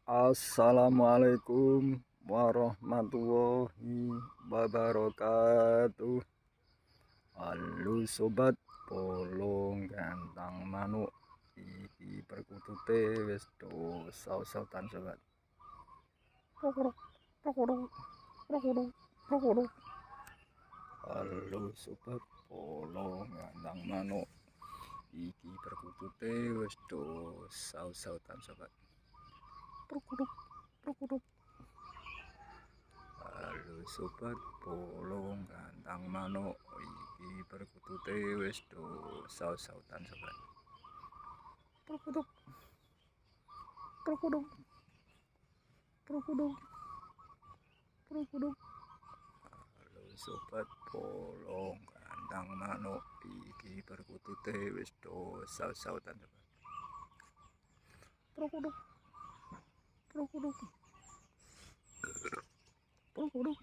Assalamualaikum warahmatullahi wabarakatuh. Halo sobat, polong gantang manuk iki perkutute wis do saut-sautan sobat. Prokodok, prokodok, prokodok, prokodok. Halo sobat, polong gantang manuk iki perkutute wis do saut-sautan sobat. Prokodok, prokodok. Halo sobat, polong gantang manuk iki perkutute wis do saut-sautan sobat. Perkutut, perkutut, perkutut, perkutut. Halo sobat, polong gantang manuk iki perkutute wis do saut-sautan sobat. Perkutut, perkutut, perkutut.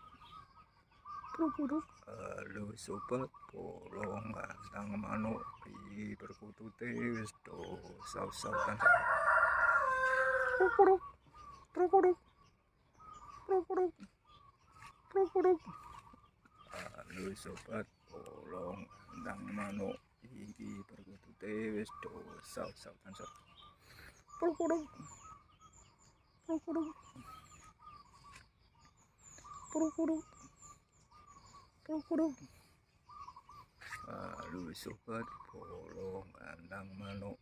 Halo sobat, polong gantang manuk iki perkutute wis do saut-sautan sobat. Prokodok, prokodok, prokodok, prokodok. Halo sobat, polong gantang manuk iki perkutute wis do saut-sautan sobat. Prokodok, prokodok, prokodok, prokodok. Halo sobat, polong gantang manuk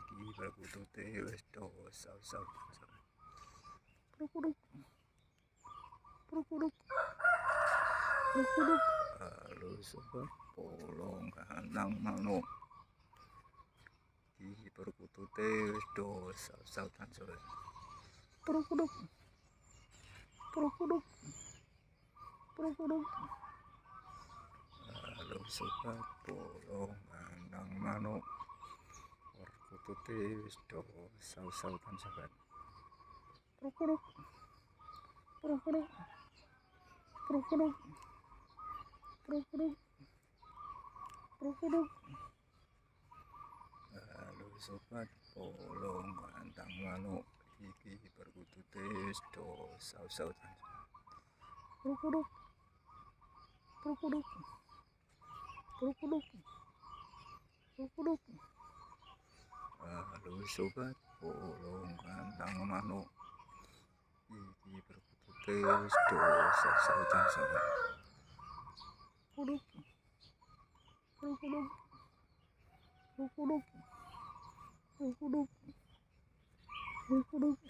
iki perkutute wis do saut-sautan sobat. Prokodok, prokodok, prokodok. Halo sobat, polong gantang manuk iki perkutute wis do saut-sautan sobat. Prokodok, prokodok, prokodok. Halo sobat, polong gantang manuk perkutute wis do saut-sautan sobat. Prokodok, prokodok, prokodok, prokodok, prokodok. Halo sobat, polong gantang manuk iki perkutute wis do saut-sautan. Prokodok, prokodok, prokodok, prokodok. Halo sobat, polong gantang manuk iki perkutute wis do saut-sautan sobat. Prokodok, prokodok, prokodok, prokodok, prokodok.